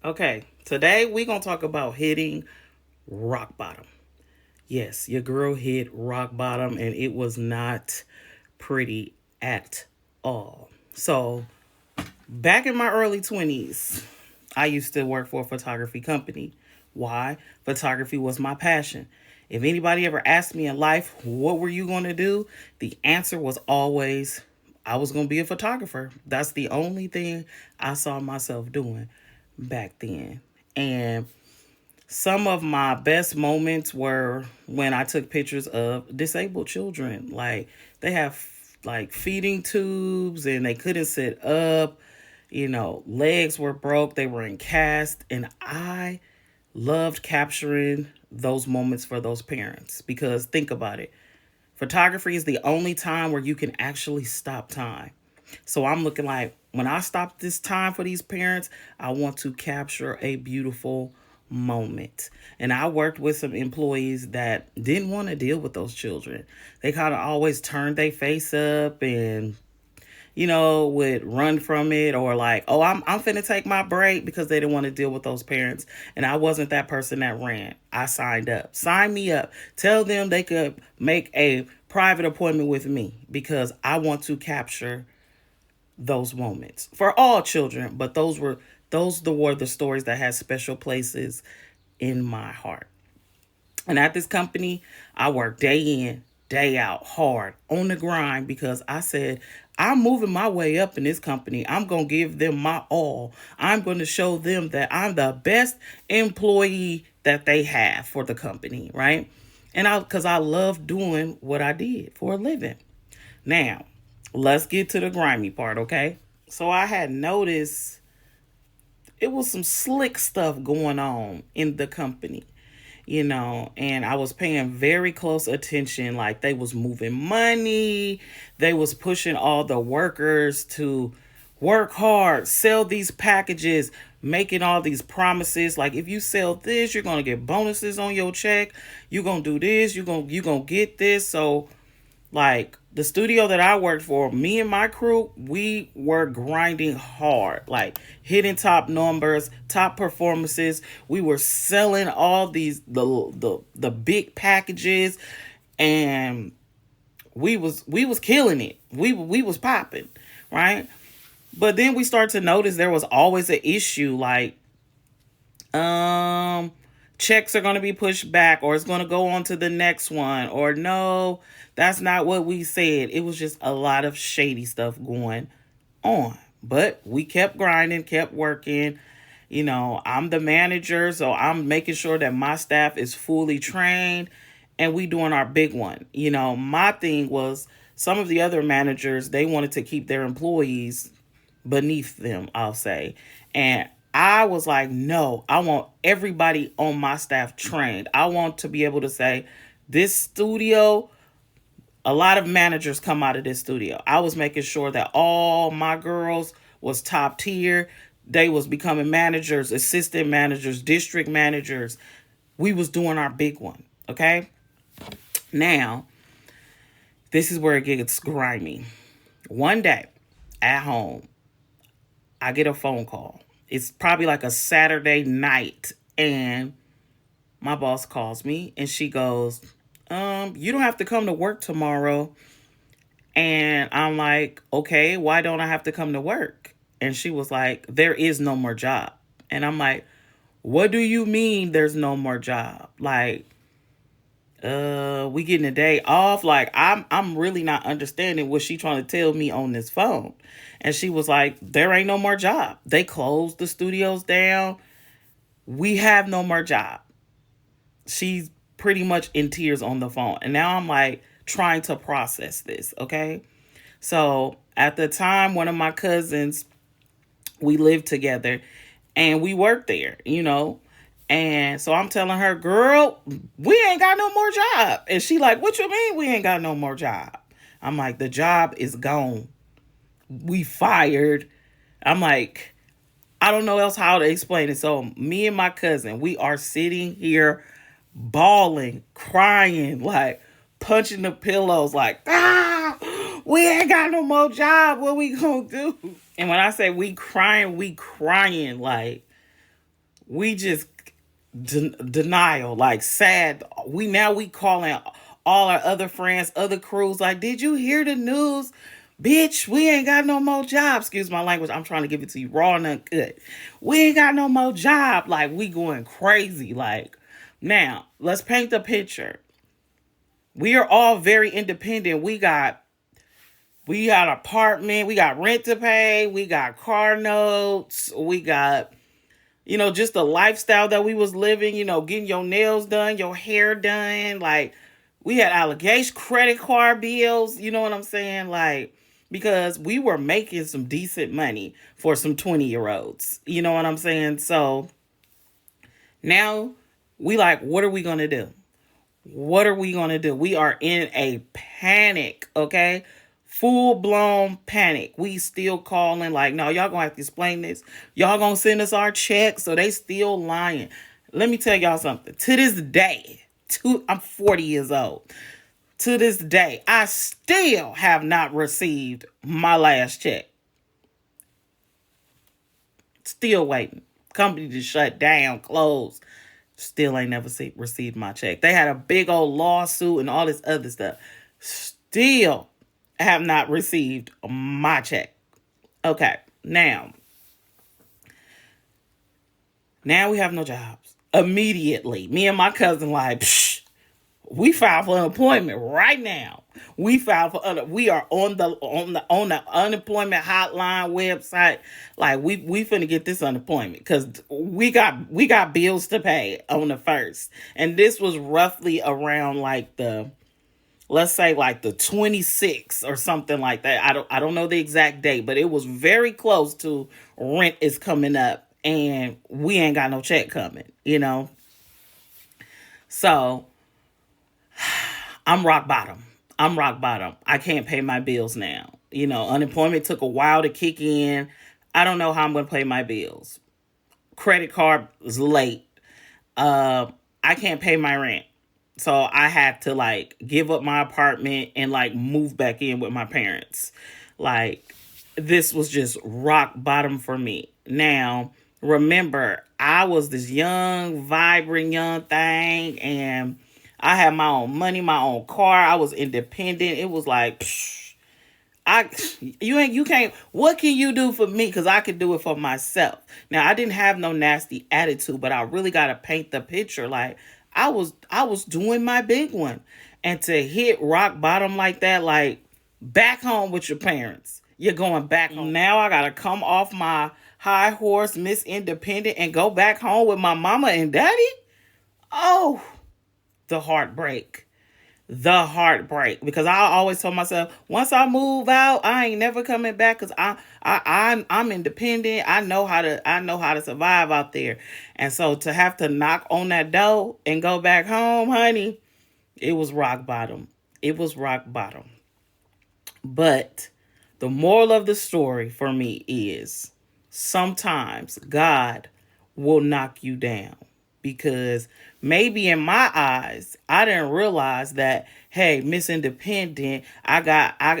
Okay, today we gonna talk about hitting rock bottom. Yes, your girl hit rock bottom and it was not pretty at all. So, back in my early 20s, I used to work for a photography company. Why? Photography was my passion. If anybody ever asked me in life, what were you going to do? The answer was always, I was going to be a photographer. That's the only thing I saw myself doing back then. And some of my best moments were when I took pictures of disabled children. Like they have like feeding tubes and they couldn't sit up, legs were broke, they were in cast, and I loved capturing those moments for those parents because think about it. Photography is the only time where you can actually stop time. So I'm looking like when I stop this time for these parents, I want to capture a beautiful moment. And I worked with some employees that didn't want to deal with those children. They kind of always turned their face up and would run from it or like, oh, I'm finna take my break because they didn't want to deal with those parents. And I wasn't that person that ran. I signed up. Sign me up. Tell them they could make a private appointment with me because I want to capture those moments for all children, but those were the stories that had special places in my heart. And at this company, I worked day in, day out, hard on the grind because I said, I'm moving my way up in this company. I'm going to give them my all. I'm going to show them that I'm the best employee that they have for the company, right? Because I love doing what I did for a living. Now, let's get to the grimy part, okay? So I had noticed it was some slick stuff going on in the company, and I was paying very close attention. Like they was moving money, they was pushing all the workers to work hard, sell these packages, making all these promises. Like if you sell this, you're gonna get bonuses on your check. You're gonna do this. You're gonna get this. So like the studio that I worked for, me and my crew, we were grinding hard, like hitting top numbers, top performances. We were selling all these the big packages, and we was killing it. We was popping, right? But then we started to notice there was always an issue, like um checks are going to be pushed back or it's going to go on to the next one or no, that's not what we said. It was just a lot of shady stuff going on, but we kept grinding, kept working. I'm the manager, so I'm making sure that my staff is fully trained and we doing our big one. My thing was some of the other managers, they wanted to keep their employees beneath them, I'll say. And I was like, no, I want everybody on my staff trained. I want to be able to say, this studio, a lot of managers come out of this studio. I was making sure that all my girls was top tier. They was becoming managers, assistant managers, district managers. We was doing our big one. Okay. Now, this is where it gets grimy. One day at home, I get a phone call. It's probably like a Saturday night, and my boss calls me and she goes, you don't have to come to work tomorrow. And I'm like, okay, why don't I have to come to work? And she was like, there is no more job. And I'm like, what do you mean there's no more job? Like, we getting a day off. Like I'm really not understanding what she trying to tell me on this phone. And she was like, there ain't no more job. They closed the studios down. We have no more job. She's pretty much in tears on the phone. And now I'm like trying to process this, okay? So at the time, one of my cousins, we lived together and we worked there. And so I'm telling her, girl, we ain't got no more job. And she like, what you mean we ain't got no more job? I'm like, the job is gone. We fired. I'm like, I don't know else how to explain it. So me and my cousin, we are sitting here bawling, crying, like punching the pillows, like, we ain't got no more job. What we gonna do? And when I say we crying like We just denial, like sad. We calling all our other friends, other crews, like, did you hear the news? Bitch, we ain't got no more job. Excuse my language. I'm trying to give it to you raw and uncut. We ain't got no more job. Like, we going crazy. Like, now, let's paint the picture. We are all very independent. We got apartment, we got rent to pay, we got car notes, we got just the lifestyle that we was living, getting your nails done, your hair done. Like, we had allegation, credit card bills, you know what I'm saying? Like, because we were making some decent money for some 20-year-olds. You know what I'm saying? So now we like, what are we going to do? What are we going to do? We are in a panic, okay? Full blown panic. We still calling like, no, y'all gonna have to explain this. Y'all gonna send us our checks. So they still lying. Let me tell y'all something. To this day, I'm 40 years old. To this day, I still have not received my last check. Still waiting. Company just shut down, closed. Still ain't never received my check. They had a big old lawsuit and all this other stuff. Still have not received my check. Okay, now we have no jobs. Immediately, me and my cousin like, psh, we filed for unemployment right now. We filed for we are on the unemployment hotline website. Like, we finna get this unemployment because we got bills to pay on the first, and this was roughly around like let's say like the 26th or something like that. I don't know the exact date, but it was very close to rent is coming up and we ain't got no check coming. So I'm rock bottom. I'm rock bottom. I can't pay my bills now. Unemployment took a while to kick in. I don't know how I'm going to pay my bills. Credit card is late. I can't pay my rent. So I had to like give up my apartment and like move back in with my parents. Like, this was just rock bottom for me. Now, remember, I was this young, vibrant young thing, and I had my own money, my own car. I was independent. It was like, psh, you can't. What can you do for me? Because I could do it for myself. Now, I didn't have no nasty attitude, but I really got to paint the picture. Like, I was doing my big one, and to hit rock bottom like that, like, back home with your parents. You're going back home. Now I gotta come off my high horse, Miss Independent, and go back home with my mama and daddy. Oh, the heartbreak. The heartbreak. Because I always told myself, once I move out, I ain't never coming back because I'm independent. I know how to survive out there. And so to have to knock on that door and go back home, honey, it was rock bottom. It was rock bottom. But the moral of the story for me is sometimes God will knock you down because maybe in my eyes, I didn't realize that, hey, Miss Independent, I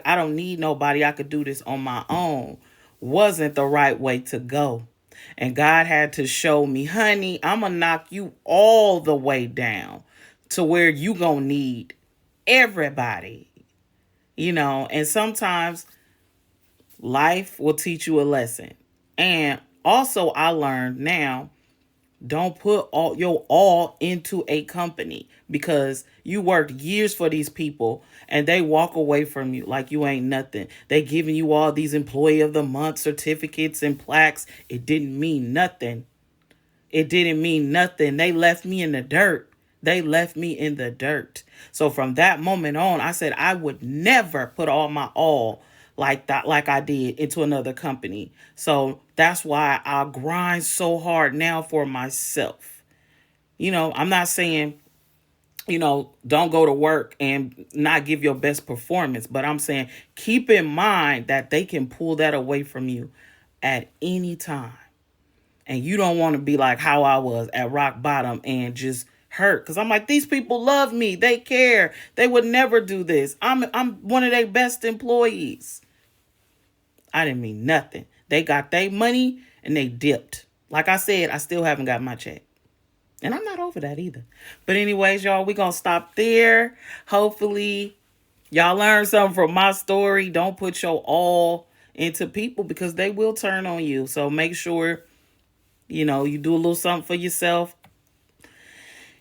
don't need nobody. I could do this on my own. Wasn't the right way to go. And God had to show me, honey, I'm going to knock you all the way down to where you going to need everybody. And sometimes life will teach you a lesson. And also I learned now, don't put all into a company because you worked years for these people and they walk away from you like you ain't nothing. They giving you all these employee of the month certificates and plaques. It didn't mean nothing. It didn't mean nothing. They left me in the dirt. They left me in the dirt. So from that moment on, I said I would never put all my all like that, like I did into another company. So that's why I grind so hard now for myself. I'm not saying, don't go to work and not give your best performance, but I'm saying keep in mind that they can pull that away from you at any time. And you don't want to be like how I was at rock bottom and just hurt. Because I'm like, these people love me. They care. They would never do this. I'm one of their best employees. I didn't mean nothing. They got their money and they dipped. Like I said, I still haven't got my check. And I'm not over that either. But anyways, y'all, we're going to stop there. Hopefully, y'all learned something from my story. Don't put your all into people because they will turn on you. So make sure, you do a little something for yourself.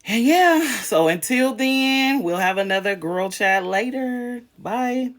And yeah, so until then, we'll have another girl chat later. Bye.